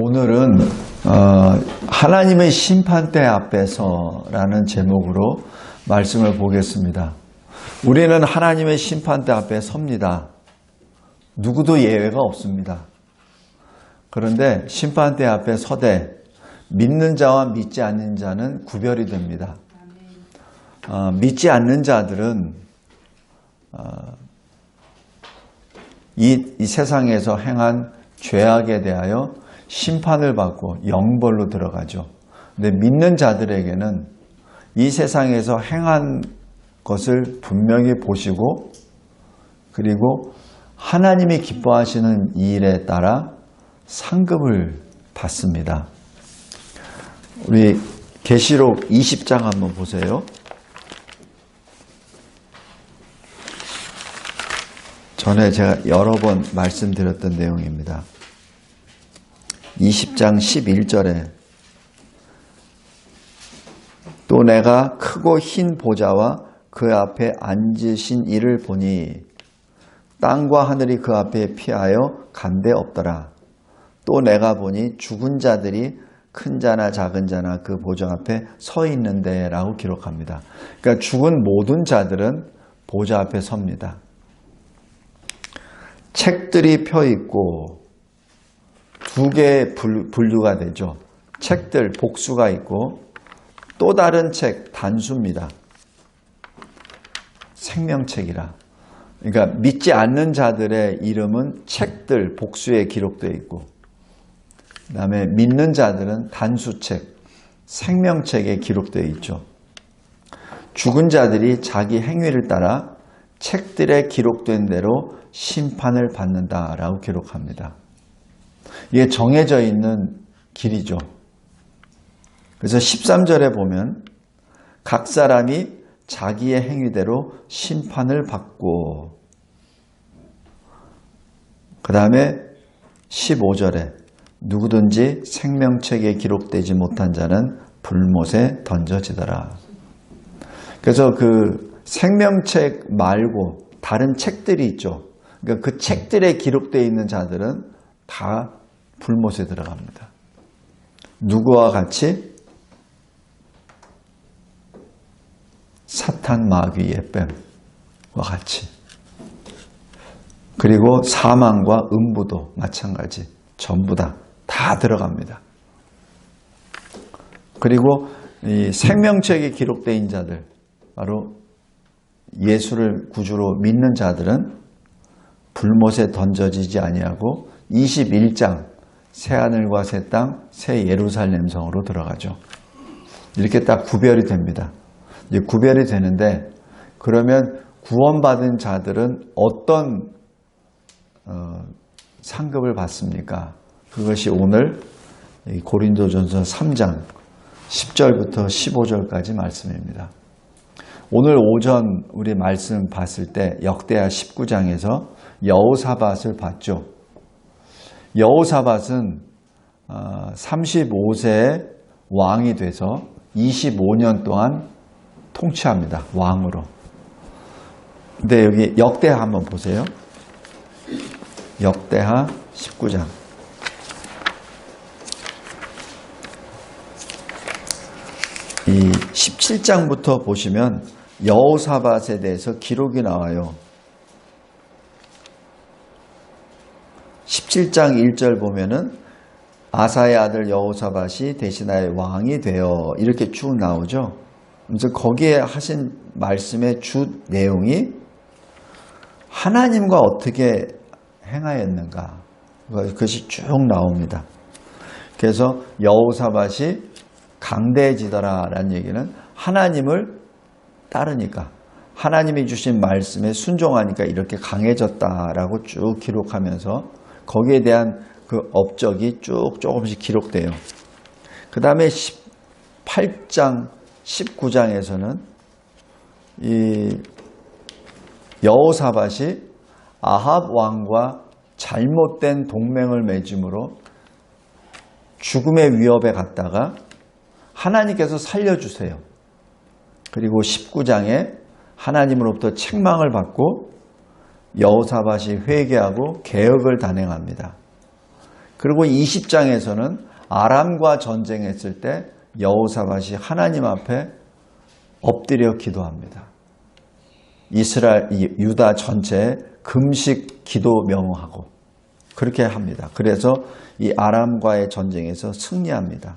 오늘은 하나님의 심판대 앞에서라는 제목으로 말씀을 보겠습니다. 우리는 하나님의 심판대 앞에 섭니다. 누구도 예외가 없습니다. 그런데 심판대 앞에 서되 믿는 자와 믿지 않는 자는 구별이 됩니다. 믿지 않는 자들은 이 세상에서 행한 죄악에 대하여 심판을 받고 영벌로 들어가죠. 근데 믿는 자들에게는 이 세상에서 행한 것을 분명히 보시고 그리고 하나님이 기뻐하시는 이 일에 따라 상급을 받습니다. 우리 계시록 20장 한번 보세요. 전에 제가 여러 번 말씀드렸던 내용입니다. 20장 11절에 또 내가 크고 흰 보좌와 그 앞에 앉으신 이를 보니 땅과 하늘이 그 앞에 피하여 간데 없더라. 또 내가 보니 죽은 자들이 큰 자나 작은 자나 그 보좌 앞에 서 있는데 라고 기록합니다. 그러니까 죽은 모든 자들은 보좌 앞에 섭니다. 책들이 펴 있고 두 개의 분류가 되죠. 책들 복수가 있고 또 다른 책 단수입니다. 생명책이라. 그러니까 믿지 않는 자들의 이름은 책들 복수에 기록되어 있고 그 다음에 믿는 자들은 단수책 생명책에 기록되어 있죠. 죽은 자들이 자기 행위를 따라 책들에 기록된 대로 심판을 받는다라고 기록합니다. 이게 정해져 있는 길이죠. 그래서 13절에 보면 각 사람이 자기의 행위대로 심판을 받고 그 다음에 15절에 누구든지 생명책에 기록되지 못한 자는 불못에 던져지더라. 그래서 그 생명책 말고 다른 책들이 있죠. 그러니까 그 책들에 기록되어 있는 자들은 다 불못에 들어갑니다. 누구와 같이? 사탄 마귀의 뱀과 같이. 그리고 사망과 음부도 마찬가지. 전부 다 들어갑니다. 그리고 이 생명책에 기록되어 있는 자들, 바로 예수를 구주로 믿는 자들은 불못에 던져지지 아니하고 21장 새하늘과 새 땅, 새 예루살렘 성으로 들어가죠. 이렇게 딱 구별이 됩니다. 이제 구별이 되는데 그러면 구원받은 자들은 어떤 상급을 받습니까? 그것이 오늘 고린도전서 3장 10절부터 15절까지 말씀입니다. 오늘 오전 우리 말씀 봤을 때 역대하 19장에서 여호사밧을 봤죠. 여호사밧은 35세에 왕이 돼서 25년 동안 통치합니다. 왕으로. 근데 여기 역대하 한번 보세요. 역대하 19장. 이 17장부터 보시면 여호사밧에 대해서 기록이 나와요. 17장 1절 보면은 아사의 아들 여호사밧이 대신하여 왕이 되어 이렇게 쭉 나오죠. 그래서 거기에 하신 말씀의 주 내용이 하나님과 어떻게 행하였는가 그것이 쭉 나옵니다. 그래서 여호사밧이 강대해지더라라는 얘기는 하나님을 따르니까 하나님이 주신 말씀에 순종하니까 이렇게 강해졌다라고 쭉 기록하면서 거기에 대한 그 업적이 쭉 조금씩 기록돼요. 그 다음에 18장, 19장에서는 이 여호사밧이 아합 왕과 잘못된 동맹을 맺음으로 죽음의 위협에 갔다가 하나님께서 살려주세요. 그리고 19장에 하나님으로부터 책망을 받고 여호사밧이 회개하고 개혁을 단행합니다. 그리고 20장에서는 아람과 전쟁했을 때 여호사밧이 하나님 앞에 엎드려 기도합니다. 이스라엘, 유다 전체에 금식 기도 명하고 그렇게 합니다. 그래서 이 아람과의 전쟁에서 승리합니다.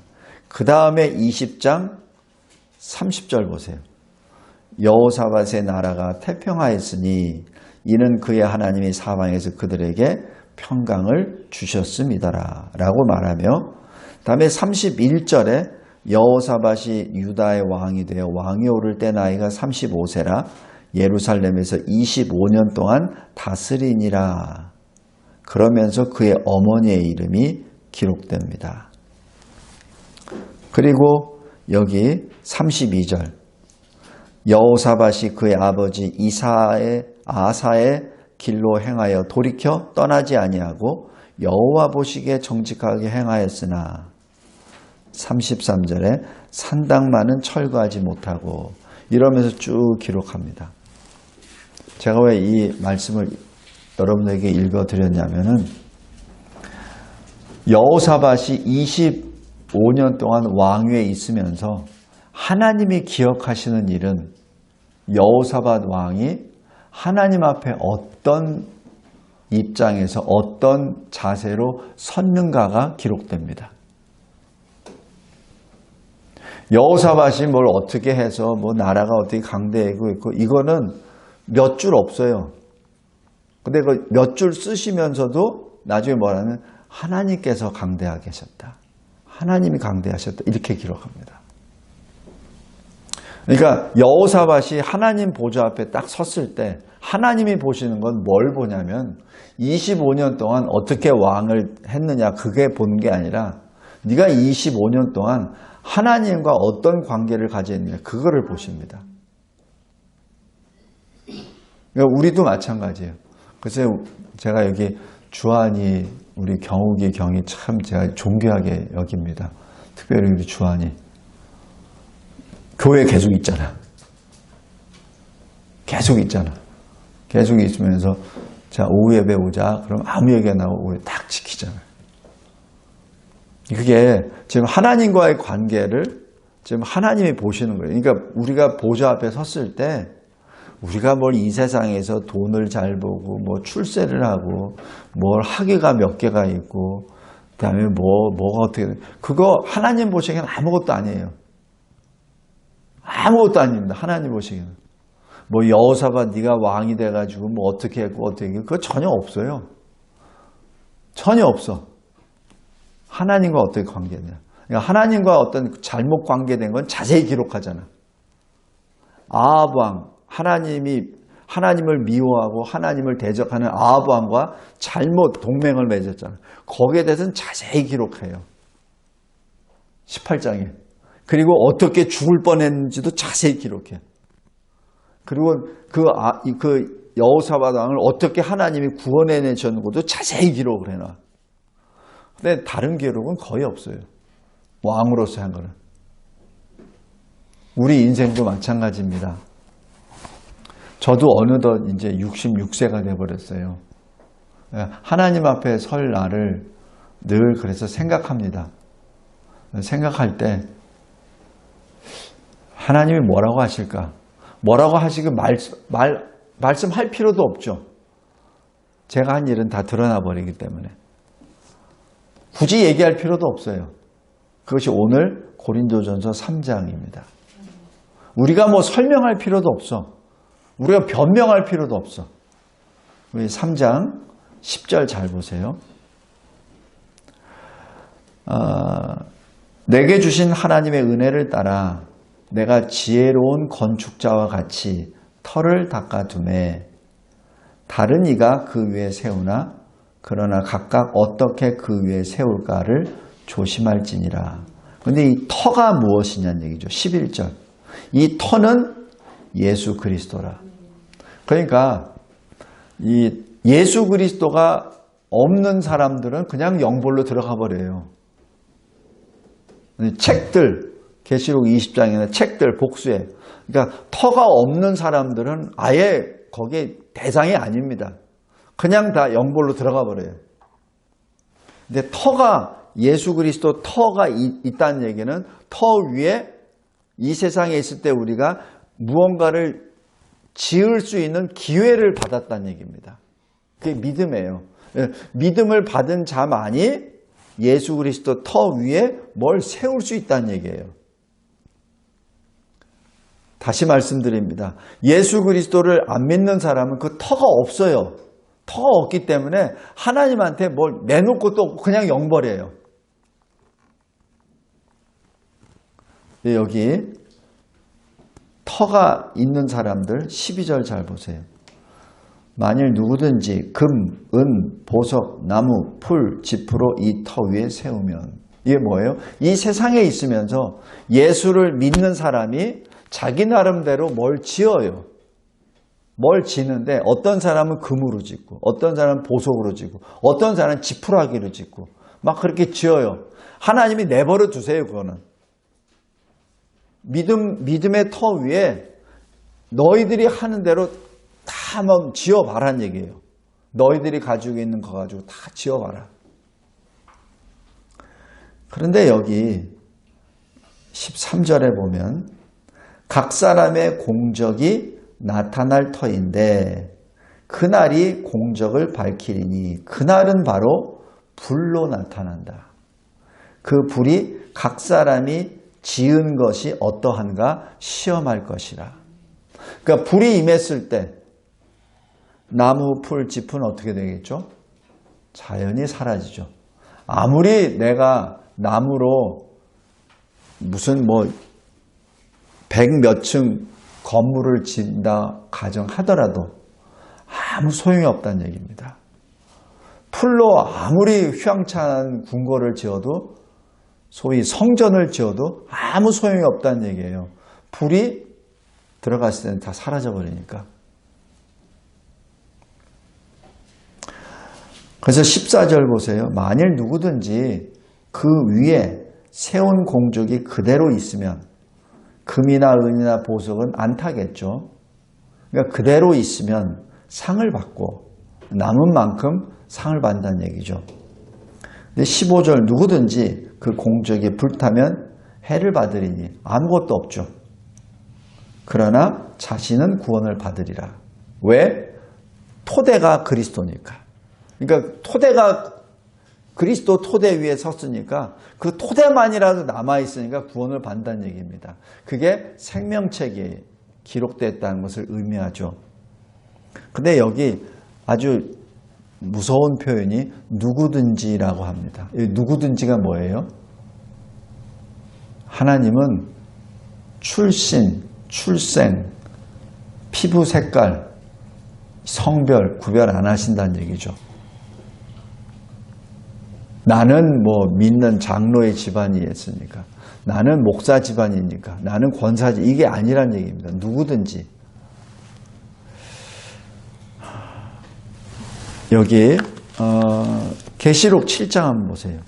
그 다음에 20장 30절 보세요. 여호사밧의 나라가 태평하였으니 이는 그의 하나님이 사방에서 그들에게 평강을 주셨음이더라 라고 말하며, 다음에 31절에 여호사밧이 유다의 왕이 되어 왕이 오를 때 나이가 35세라 예루살렘에서 25년 동안 다스리니라. 그러면서 그의 어머니의 이름이 기록됩니다. 그리고 여기 32절, 여호사밧이 그의 아버지 아사의 길로 행하여 돌이켜 떠나지 아니하고 여호와 보시기에 정직하게 행하였으나, 33절에 산당만은 철거하지 못하고, 이러면서 쭉 기록합니다. 제가 왜 이 말씀을 여러분에게 읽어드렸냐면은, 여호사밧이 25년 동안 왕위에 있으면서 하나님이 기억하시는 일은 여호사밧 왕이 하나님 앞에 어떤 입장에서 어떤 자세로 섰는가가 기록됩니다. 여호사밧이 뭘 어떻게 해서 뭐 나라가 어떻게 강대하고 있고 이거는 몇 줄 없어요. 근데 그 몇 줄 쓰시면서도 나중에 뭐라는, 하나님께서 강대하게 하셨다. 하나님이 강대하셨다. 이렇게 기록합니다. 그러니까 여호사밧이 하나님 보좌 앞에 딱 섰을 때 하나님이 보시는 건 뭘 보냐면 25년 동안 어떻게 왕을 했느냐, 그게 보는 게 아니라 네가 25년 동안 하나님과 어떤 관계를 가졌느냐, 그거를 보십니다. 그러니까 우리도 마찬가지예요. 그래서 제가 여기 주한이, 우리 경욱이 경이 참 제가 존귀하게 여깁니다. 특별히 우리 주한이. 교회 계속 있잖아. 계속 있잖아. 계속 있으면서 자, 오후 예배 오자. 그럼 아무 얘기가 나오고 우리 딱 지키잖아요. 그게 지금 하나님과의 관계를 지금 하나님이 보시는 거예요. 그러니까 우리가 보좌 앞에 섰을 때 우리가 뭘 이 세상에서 돈을 잘 보고 뭐 출세를 하고 뭘 학위가 몇 개가 있고 그다음에 뭐가 어떻게, 그거 하나님 보시기에는 아무것도 아니에요. 아무것도 아닙니다. 하나님 보시기에는. 뭐 여호사밧 네가 왕이 돼가지고 뭐 어떻게 했고 어떻게 했고 그거 전혀 없어요. 전혀 없어. 하나님과 어떻게 관계냐. 그러니까 하나님과 어떤 잘못 관계된 건 자세히 기록하잖아. 아합 왕, 하나님을 미워하고 하나님을 대적하는 아합 왕과 잘못 동맹을 맺었잖아. 거기에 대해서는 자세히 기록해요. 18장에. 그리고 어떻게 죽을 뻔했는지도 자세히 기록해. 그리고 그 여호사밧 왕을 어떻게 하나님이 구원해내셨는 것도 자세히 기록을 해놔. 근데 다른 기록은 거의 없어요. 왕으로서 한 거는. 우리 인생도 마찬가지입니다. 저도 어느덧 이제 66세가 돼버렸어요. 하나님 앞에 설 날을 늘 그래서 생각합니다. 생각할 때 하나님이 뭐라고 하실까? 뭐라고 하시고 말씀할 필요도 없죠. 제가 한 일은 다 드러나 버리기 때문에. 굳이 얘기할 필요도 없어요. 그것이 오늘 고린도전서 3장입니다. 우리가 뭐 설명할 필요도 없어. 우리가 변명할 필요도 없어. 우리 3장 10절 잘 보세요. 내게 주신 하나님의 은혜를 따라 내가 지혜로운 건축자와 같이 터를 닦아두매 다른 이가 그 위에 세우나 그러나 각각 어떻게 그 위에 세울까를 조심할지니라. 그런데 이 터가 무엇이냐는 얘기죠. 11절. 이 터는 예수 그리스도라. 그러니까 이 예수 그리스도가 없는 사람들은 그냥 영벌로 들어가 버려요. 책들, 계시록 20장에는 책들 복수해. 그러니까 터가 없는 사람들은 아예 거기에 대상이 아닙니다. 그냥 다 영벌로 들어가 버려요. 근데 터가 예수 그리스도 터가 있다는 얘기는 터 위에 이 세상에 있을 때 우리가 무언가를 지을 수 있는 기회를 받았다는 얘기입니다. 그게 믿음이에요. 믿음을 받은 자만이 예수 그리스도 터 위에 뭘 세울 수 있다는 얘기예요. 다시 말씀드립니다. 예수 그리스도를 안 믿는 사람은 그 터가 없어요. 터가 없기 때문에 하나님한테 뭘 내놓고 또 그냥 영벌이에요. 여기 터가 있는 사람들 12절 잘 보세요. 만일 누구든지 금, 은, 보석, 나무, 풀, 지프로 이 터 위에 세우면, 이게 뭐예요? 이 세상에 있으면서 예수를 믿는 사람이 자기 나름대로 뭘 지어요. 뭘 지는데 어떤 사람은 금으로 짓고 어떤 사람은 보석으로 짓고 어떤 사람은 지푸라기로 짓고 막 그렇게 지어요. 하나님이 내버려 두세요. 그거는. 믿음의 터 위에 너희들이 하는 대로 다 한번 지어봐라는 얘기예요. 너희들이 가지고 있는 거 가지고 다 지어봐라. 그런데 여기 13절에 보면 각 사람의 공적이 나타날 터인데 그날이 공적을 밝히리니 그날은 바로 불로 나타난다. 그 불이 각 사람이 지은 것이 어떠한가 시험할 것이라. 그러니까 불이 임했을 때 나무, 풀, 짚은 어떻게 되겠죠? 자연히 사라지죠. 아무리 내가 나무로 무슨 뭐 100몇 층 건물을 짓는다 가정하더라도 아무 소용이 없다는 얘기입니다. 풀로 아무리 휘황찬 궁궐을 지어도 소위 성전을 지어도 아무 소용이 없다는 얘기예요. 불이 들어갔을 때는 다 사라져버리니까. 그래서 14절 보세요. 만일 누구든지 그 위에 세운 공적이 그대로 있으면 금이나 은이나 보석은 안 타겠죠. 그러니까 그대로 있으면 상을 받고 남은 만큼 상을 받는다는 얘기죠. 근데 15절 누구든지 그 공적이 불타면 해를 받으리니 아무것도 없죠. 그러나 자신은 구원을 받으리라. 왜? 토대가 그리스도니까. 그러니까 토대가 그리스도 토대 위에 섰으니까 그 토대만이라도 남아있으니까 구원을 받는다는 얘기입니다. 그게 생명책에 기록됐다는 것을 의미하죠. 근데 여기 아주 무서운 표현이 누구든지라고 합니다. 누구든지가 뭐예요? 하나님은 출신, 출생, 피부 색깔, 성별 구별 안 하신다는 얘기죠. 나는 뭐 믿는 장로의 집안이었으니까, 나는 목사 집안이니까, 나는 권사지, 이게 아니란 얘기입니다. 누구든지. 여기 계시록 7장 한번 보세요.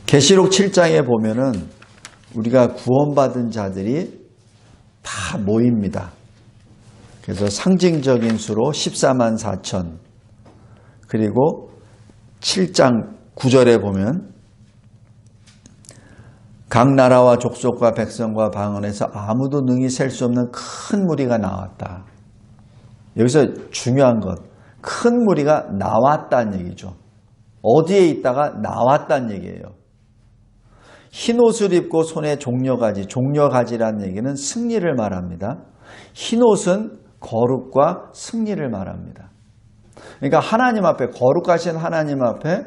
계시록 7장에 보면은 우리가 구원받은 자들이 다 모입니다. 그래서 상징적인 수로 14만 4천. 그리고 7장 9절에 보면 각 나라와 족속과 백성과 방언에서 아무도 능히 셀 수 없는 큰 무리가 나왔다. 여기서 중요한 것, 큰 무리가 나왔다는 얘기죠. 어디에 있다가 나왔다는 얘기예요. 흰 옷을 입고 손에 종려가지, 종려가지라는 얘기는 승리를 말합니다. 흰 옷은 거룩과 승리를 말합니다. 그러니까 하나님 앞에, 거룩하신 하나님 앞에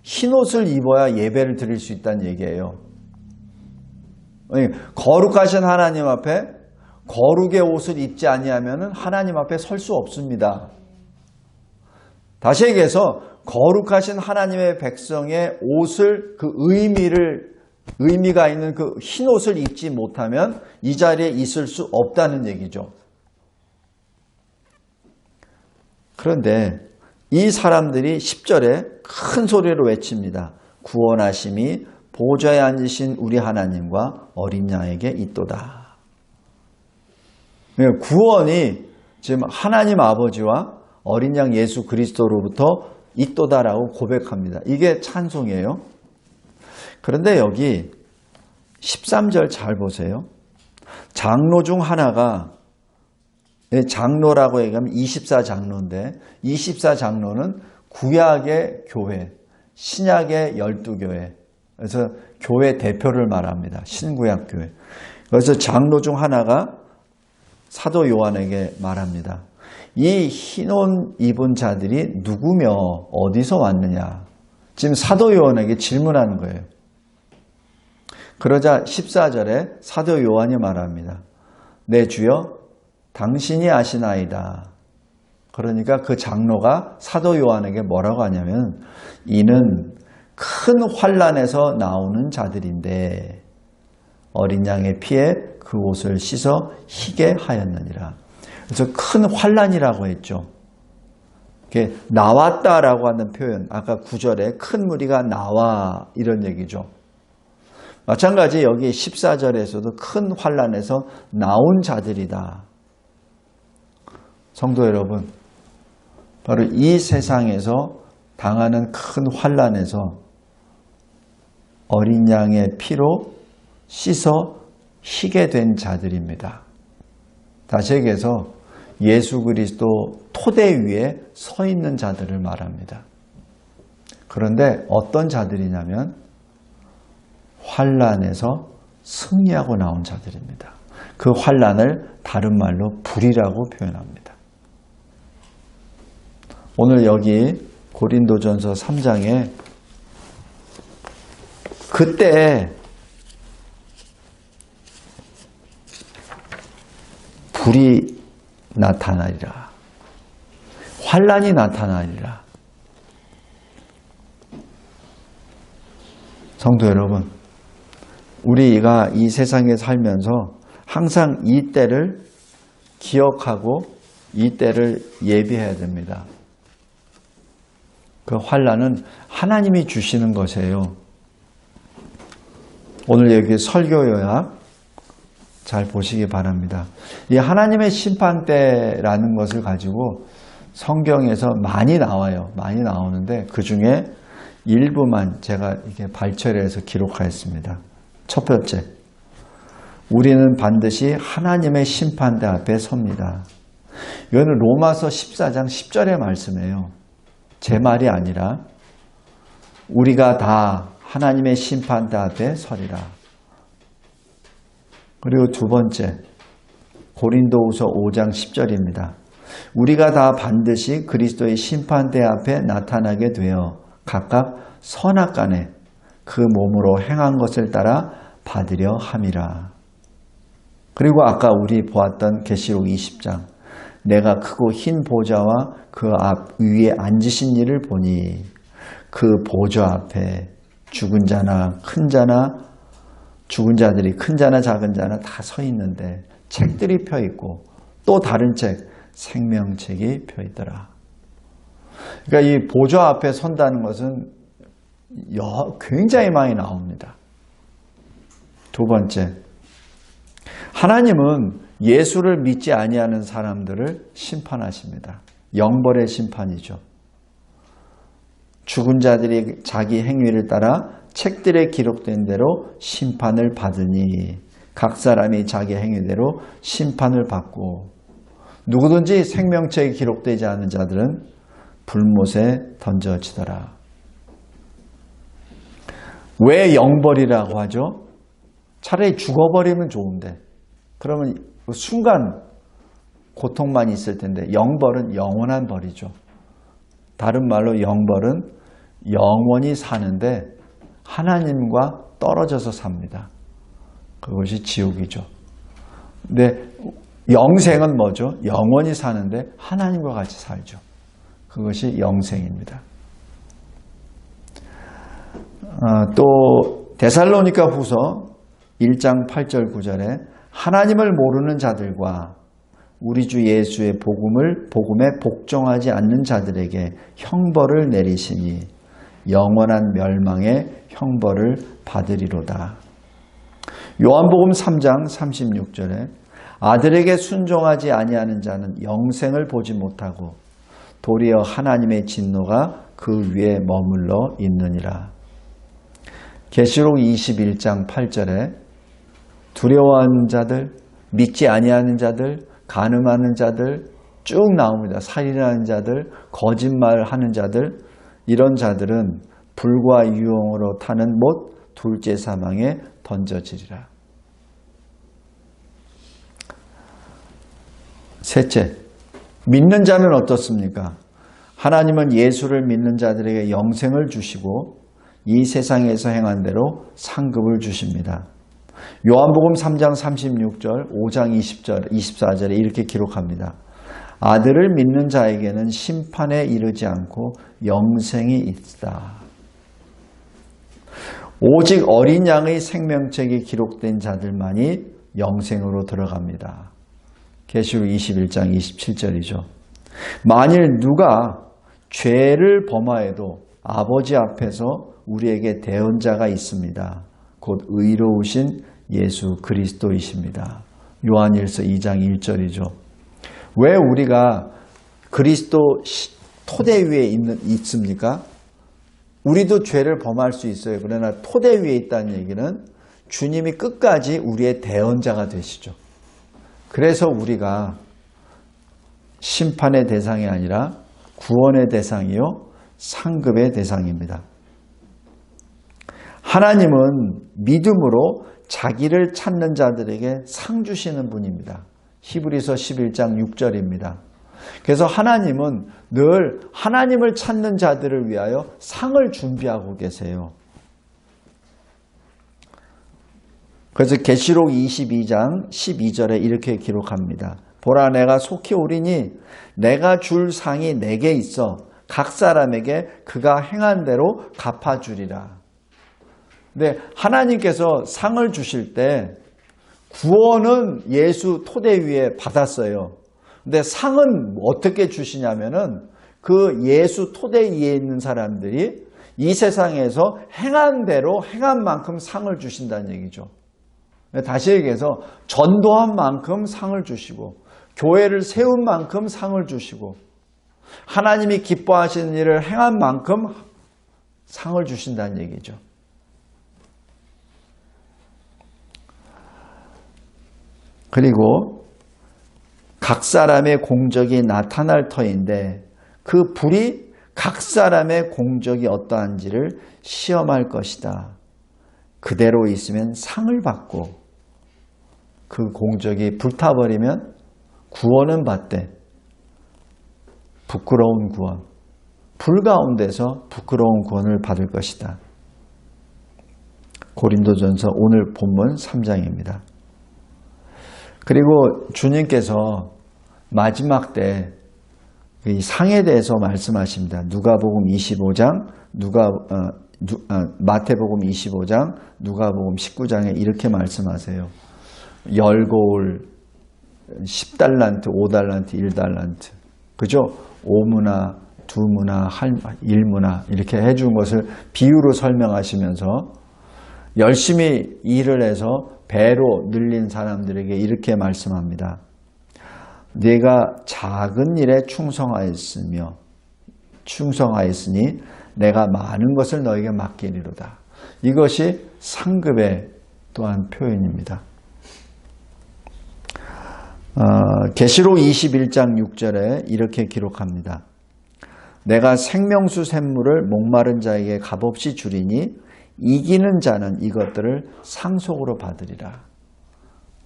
흰 옷을 입어야 예배를 드릴 수 있다는 얘기예요. 거룩하신 하나님 앞에 거룩의 옷을 입지 아니하면 하나님 앞에 설 수 없습니다. 다시 얘기해서 거룩하신 하나님의 백성의 옷을, 그 의미가 있는 그 흰 옷을 입지 못하면 이 자리에 있을 수 없다는 얘기죠. 그런데 이 사람들이 10절에 큰 소리로 외칩니다. 구원하심이 보좌에 앉으신 우리 하나님과 어린 양에게 있도다. 구원이 지금 하나님 아버지와 어린 양 예수 그리스도로부터 있도다라고 고백합니다. 이게 찬송이에요. 그런데 여기 13절 잘 보세요. 장로 중 하나가, 장로라고 얘기하면 24장로인데 24장로는 구약의 교회, 신약의 12교회, 그래서 교회 대표를 말합니다. 신구약 교회. 그래서 장로 중 하나가 사도 요한에게 말합니다. 이 흰 옷 입은 자들이 누구며 어디서 왔느냐. 지금 사도 요한에게 질문하는 거예요. 그러자 14절에 사도 요한이 말합니다. 내 주여 당신이 아시나이다. 그러니까 그 장로가 사도 요한에게 뭐라고 하냐면 이는 큰 환난에서 나오는 자들인데 어린 양의 피에 그 옷을 씻어 희게 하였느니라. 그래서 큰 환난이라고 했죠. 나왔다라고 하는 표현, 아까 9절에 큰 무리가 나와 이런 얘기죠. 마찬가지 여기 14절에서도 큰 환난에서 나온 자들이다. 성도 여러분, 바로 이 세상에서 당하는 큰 환난에서 어린 양의 피로 씻어 희게 된 자들입니다. 다시 얘기해서 예수 그리스도 토대 위에 서 있는 자들을 말합니다. 그런데 어떤 자들이냐면 환난에서 승리하고 나온 자들입니다. 그 환난을 다른 말로 불이라고 표현합니다. 오늘 여기 고린도전서 3장에 그때 불이 나타나리라. 환난이 나타나리라. 성도 여러분, 우리가 이 세상에 살면서 항상 이 때를 기억하고 이 때를 예비해야 됩니다. 그 환난은 하나님이 주시는 것이에요. 오늘 여기 설교 요약 잘 보시기 바랍니다. 이 하나님의 심판 때라는 것을 가지고 성경에서 많이 나와요. 많이 나오는데 그 중에 일부만 제가 이렇게 발췌해서 기록하였습니다. 첫 번째, 우리는 반드시 하나님의 심판대 앞에 섭니다. 이거는 로마서 14장 10절의 말씀이에요. 제 말이 아니라 우리가 다 하나님의 심판대 앞에 서리라. 그리고 두 번째, 고린도후서 5장 10절입니다. 우리가 다 반드시 그리스도의 심판대 앞에 나타나게 되어 각각 선악간에 그 몸으로 행한 것을 따라 받으려 함이라. 그리고 아까 우리 보았던 계시록 20장, 내가 크고 흰 보좌와 그 앞 위에 앉으신 이를 보니 그 보좌 앞에 죽은 자나 큰 자나 죽은 자들이 큰 자나 작은 자나 다 서 있는데 책들이 펴 있고 또 다른 책 생명책이 펴 있더라. 그러니까 이 보좌 앞에 선다는 것은 굉장히 많이 나옵니다. 두 번째, 하나님은 예수를 믿지 아니하는 사람들을 심판하십니다. 영벌의 심판이죠. 죽은 자들이 자기 행위를 따라 책들에 기록된 대로 심판을 받으니 각 사람이 자기 행위대로 심판을 받고 누구든지 생명책에 기록되지 않은 자들은 불못에 던져지더라. 왜 영벌이라고 하죠? 차라리 죽어버리면 좋은데 그러면 순간 고통만 있을 텐데 영벌은 영원한 벌이죠. 다른 말로 영벌은 영원히 사는데 하나님과 떨어져서 삽니다. 그것이 지옥이죠. 근데 영생은 뭐죠? 영원히 사는데 하나님과 같이 살죠. 그것이 영생입니다. 또 데살로니가 후서 1장 8절 9절에 하나님을 모르는 자들과 우리 주 예수의 복음에 복종하지 않는 자들에게 형벌을 내리시니 영원한 멸망의 형벌을 받으리로다. 요한복음 3장 36절에 아들에게 순종하지 아니하는 자는 영생을 보지 못하고 도리어 하나님의 진노가 그 위에 머물러 있느니라. 계시록 21장 8절에 두려워하는 자들, 믿지 아니하는 자들, 간음하는 자들 쭉 나옵니다. 살인하는 자들, 거짓말하는 자들, 이런 자들은 불과 유황으로 타는 못 둘째 사망에 던져지리라. 셋째, 믿는 자는 어떻습니까? 하나님은 예수를 믿는 자들에게 영생을 주시고 이 세상에서 행한 대로 상급을 주십니다. 요한복음 3장 36절, 5장 20절, 24절에 이렇게 기록합니다. 아들을 믿는 자에게는 심판에 이르지 않고 영생이 있다. 오직 어린 양의 생명책이 기록된 자들만이 영생으로 들어갑니다. 계시록 21장 27절이죠. 만일 누가 죄를 범하여도 아버지 앞에서 우리에게 대언자가 있습니다. 곧 의로우신 예수 그리스도이십니다. 요한일서 2장 1절이죠. 왜 우리가 그리스도 토대 위에 있습니까? 우리도 죄를 범할 수 있어요. 그러나 토대 위에 있다는 얘기는 주님이 끝까지 우리의 대언자가 되시죠. 그래서 우리가 심판의 대상이 아니라 구원의 대상이요 상급의 대상입니다. 하나님은 믿음으로 자기를 찾는 자들에게 상 주시는 분입니다. 히브리서 11장 6절입니다. 그래서 하나님은 늘 하나님을 찾는 자들을 위하여 상을 준비하고 계세요. 그래서 계시록 22장 12절에 이렇게 기록합니다. 보라, 내가 속히 오리니 내가 줄 상이 내게 있어 각 사람에게 그가 행한 대로 갚아주리라. 근데 하나님께서 상을 주실 때 구원은 예수 토대 위에 받았어요. 근데 상은 어떻게 주시냐면은 그 예수 토대 위에 있는 사람들이 이 세상에서 행한 대로 행한 만큼 상을 주신다는 얘기죠. 다시 얘기해서 전도한 만큼 상을 주시고 교회를 세운 만큼 상을 주시고 하나님이 기뻐하시는 일을 행한 만큼 상을 주신다는 얘기죠. 그리고 각 사람의 공적이 나타날 터인데 그 불이 각 사람의 공적이 어떠한지를 시험할 것이다. 그대로 있으면 상을 받고 그 공적이 불타버리면 구원은 받되 부끄러운 구원, 불 가운데서 부끄러운 구원을 받을 것이다. 고린도전서 오늘 본문 3장입니다. 그리고 주님께서 마지막 때 이 상에 대해서 말씀하십니다. 누가복음 25장, 마태복음 25장, 누가복음 19장에 이렇게 말씀하세요. 10고울, 10달란트, 5달란트, 1달란트. 그죠? 5문화, 2문화, 1문화 이렇게 해준 것을 비유로 설명하시면서 열심히 일을 해서 배로 늘린 사람들에게 이렇게 말씀합니다. 네가 작은 일에 충성하였으니 내가 많은 것을 너에게 맡기리로다. 이것이 상급의 또한 표현입니다. 계시록 21장 6절에 이렇게 기록합니다. 내가 생명수 샘물을 목마른 자에게 값없이 주리니 이기는 자는 이것들을 상속으로 받으리라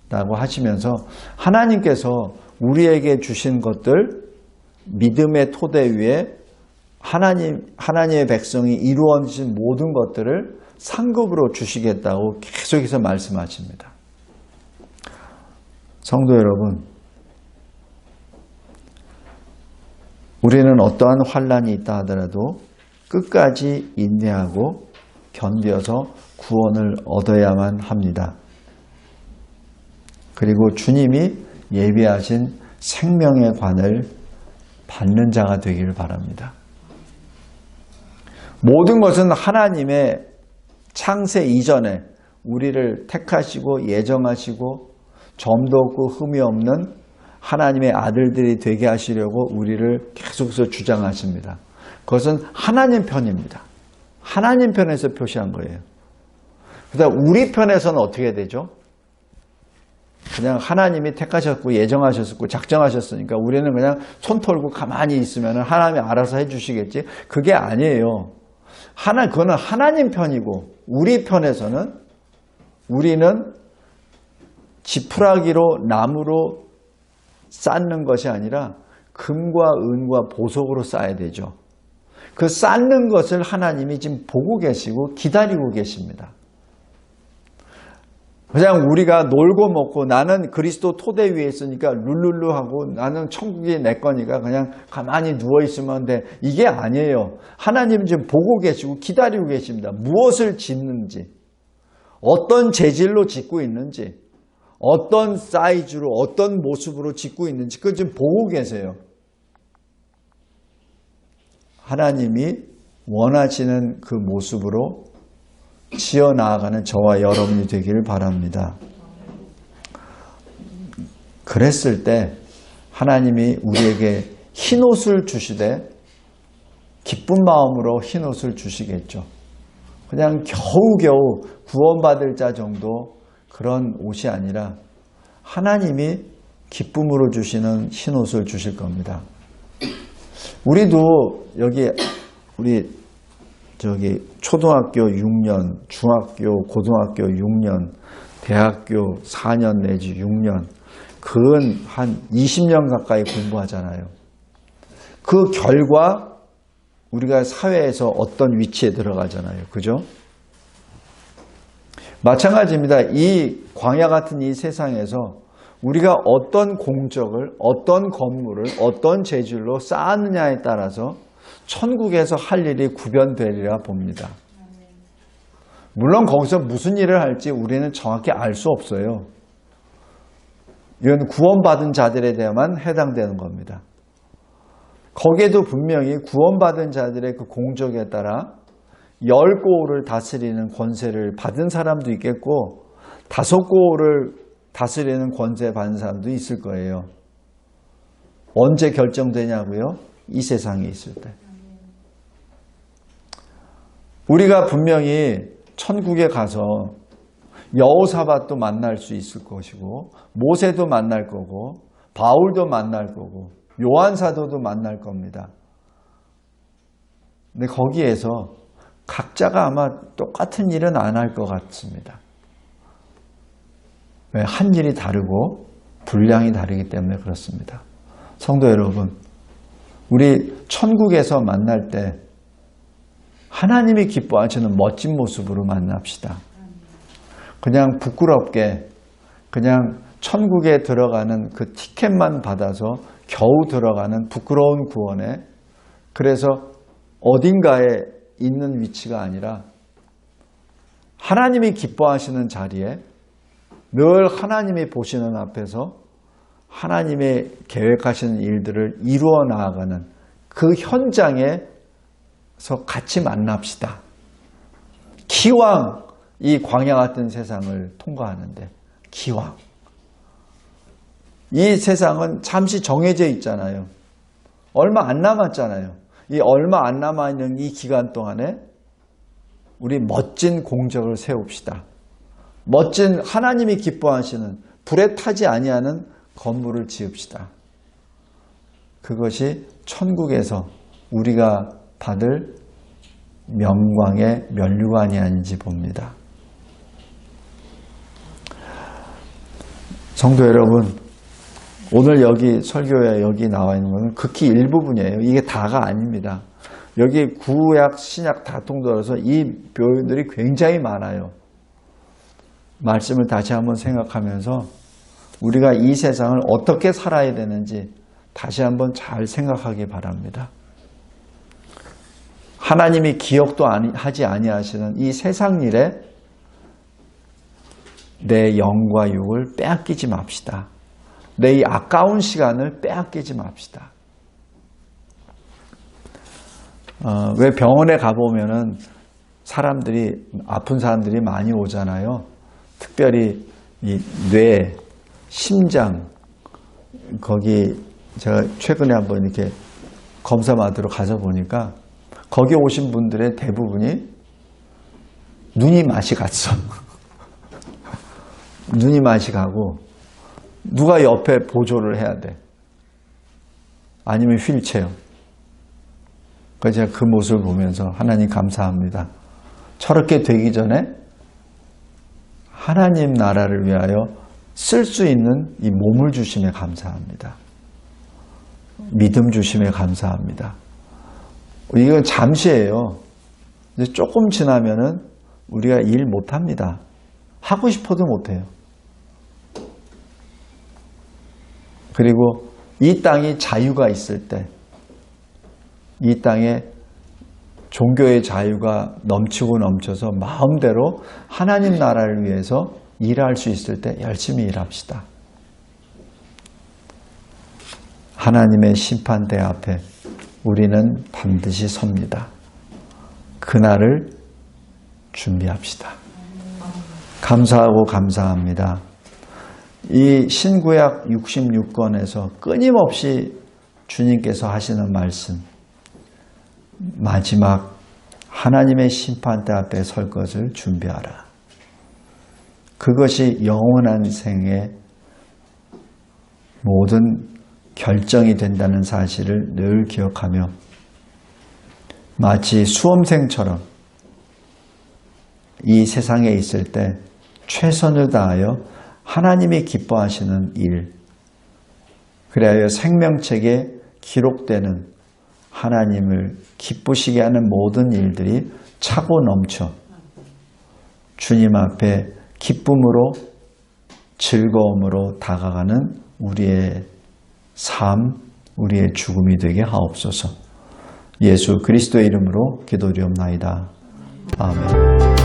라고 하시면서 하나님께서 우리에게 주신 것들 믿음의 토대 위에 하나님의 백성이 이루어진 모든 것들을 상급으로 주시겠다고 계속해서 말씀하십니다. 성도 여러분, 우리는 어떠한 환난이 있다 하더라도 끝까지 인내하고 견뎌서 구원을 얻어야만 합니다. 그리고 주님이 예비하신 생명의 관을 받는 자가 되기를 바랍니다. 모든 것은 하나님의 창세 이전에 우리를 택하시고 예정하시고 점도 없고 흠이 없는 하나님의 아들들이 되게 하시려고 우리를 계속해서 주장하십니다. 그것은 하나님 편입니다. 하나님 편에서 표시한 거예요. 그다음 우리 편에서는 어떻게 되죠? 그냥 하나님이 택하셨고 예정하셨고 작정하셨으니까 우리는 그냥 손 털고 가만히 있으면 하나님이 알아서 해주시겠지. 그게 아니에요. 그거는 하나님 편이고 우리 편에서는 우리는 지푸라기로 나무로 쌓는 것이 아니라 금과 은과 보석으로 쌓아야 되죠. 그 쌓는 것을 하나님이 지금 보고 계시고 기다리고 계십니다. 그냥 우리가 놀고 먹고 나는 그리스도 토대 위에 있으니까 룰룰루 하고 나는 천국이 내 거니까 그냥 가만히 누워있으면 돼. 이게 아니에요. 하나님은 지금 보고 계시고 기다리고 계십니다. 무엇을 짓는지, 어떤 재질로 짓고 있는지, 어떤 사이즈로 어떤 모습으로 짓고 있는지 그걸 지금 보고 계세요. 하나님이 원하시는 그 모습으로 지어 나아가는 저와 여러분이 되기를 바랍니다. 그랬을 때 하나님이 우리에게 흰옷을 주시되 기쁜 마음으로 흰옷을 주시겠죠. 그냥 겨우겨우 구원받을 자 정도 그런 옷이 아니라 하나님이 기쁨으로 주시는 흰옷을 주실 겁니다. 우리도 우리 초등학교 6년, 중학교, 고등학교 6년, 대학교 4년 내지 6년, 근 한 20년 가까이 공부하잖아요. 그 결과 우리가 사회에서 어떤 위치에 들어가잖아요. 그죠? 마찬가지입니다. 이 광야 같은 이 세상에서 우리가 어떤 공적을, 어떤 건물을, 어떤 재질로 쌓았느냐에 따라서 천국에서 할 일이 구별되리라 봅니다. 물론 거기서 무슨 일을 할지 우리는 정확히 알 수 없어요. 이건 구원받은 자들에 대해만 해당되는 겁니다. 거기에도 분명히 구원받은 자들의 그 공적에 따라 10고을을 다스리는 권세를 받은 사람도 있겠고 5고을을 다스리는 권세 받은 사람도 있을 거예요. 언제 결정되냐고요? 이 세상에 있을 때. 우리가 분명히 천국에 가서 여호사밧도 만날 수 있을 것이고 모세도 만날 거고 바울도 만날 거고 요한 사도도 만날 겁니다. 근데 거기에서 각자가 아마 똑같은 일은 안 할 것 같습니다. 왜? 한 일이 다르고 분량이 다르기 때문에 그렇습니다. 성도 여러분, 우리 천국에서 만날 때 하나님이 기뻐하시는 멋진 모습으로 만납시다. 그냥 부끄럽게 그냥 천국에 들어가는 그 티켓만 받아서 겨우 들어가는 부끄러운 구원에 그래서 어딘가에 있는 위치가 아니라 하나님이 기뻐하시는 자리에 늘 하나님이 보시는 앞에서 하나님의 계획하시는 일들을 이루어 나아가는 그 현장에서 같이 만납시다. 기왕 이 광야 같은 세상을 통과하는데 기왕 이 세상은 잠시 정해져 있잖아요. 얼마 안 남았잖아요. 이 얼마 안 남아있는 이 기간 동안에 우리 멋진 공적을 세웁시다. 멋진 하나님이 기뻐하시는 불에 타지 아니하는 건물을 지읍시다. 그것이 천국에서 우리가 받을 명광의 면류관이 아닌지 봅니다. 성도 여러분, 오늘 여기 설교에 여기 나와 있는 것은 극히 일부분이에요. 이게 다가 아닙니다. 여기 구약, 신약 다 통틀어서 이 표현들이 굉장히 많아요. 말씀을 다시 한번 생각하면서 우리가 이 세상을 어떻게 살아야 되는지 다시 한번 잘 생각하기 바랍니다. 하나님이 기억도 하지 아니하시는 이 세상 일에 내 영과 육을 빼앗기지 맙시다. 내 이 아까운 시간을 빼앗기지 맙시다. 왜 병원에 가보면은 아픈 사람들이 많이 오잖아요. 특별히 이 뇌, 심장, 거기 제가 최근에 한번 이렇게 검사 받으러 가서 보니까 거기 오신 분들의 대부분이 눈이 맛이 갔어. 눈이 맛이 가고 누가 옆에 보조를 해야 돼. 아니면 휠체어. 그래서 제가 그 모습을 보면서 하나님 감사합니다. 저렇게 되기 전에 하나님 나라를 위하여 쓸 수 있는 이 몸을 주심에 감사합니다. 믿음 주심에 감사합니다. 이건 잠시예요. 이제 조금 지나면은 우리가 일 못합니다. 하고 싶어도 못해요. 그리고 이 땅이 자유가 있을 때, 이 땅에 종교의 자유가 넘치고 넘쳐서 마음대로 하나님 나라를 위해서 일할 수 있을 때 열심히 일합시다. 하나님의 심판대 앞에 우리는 반드시 섭니다. 그날을 준비합시다. 감사하고 감사합니다. 이 신구약 66권에서 끊임없이 주님께서 하시는 말씀, 마지막 하나님의 심판대 앞에 설 것을 준비하라. 그것이 영원한 생의 모든 결정이 된다는 사실을 늘 기억하며 마치 수험생처럼 이 세상에 있을 때 최선을 다하여 하나님이 기뻐하시는 일, 그래야 생명책에 기록되는 하나님을 기쁘시게 하는 모든 일들이 차고 넘쳐 주님 앞에 기쁨으로 즐거움으로 다가가는 우리의 삶, 우리의 죽음이 되게 하옵소서. 예수 그리스도의 이름으로 기도드리옵나이다. 아멘.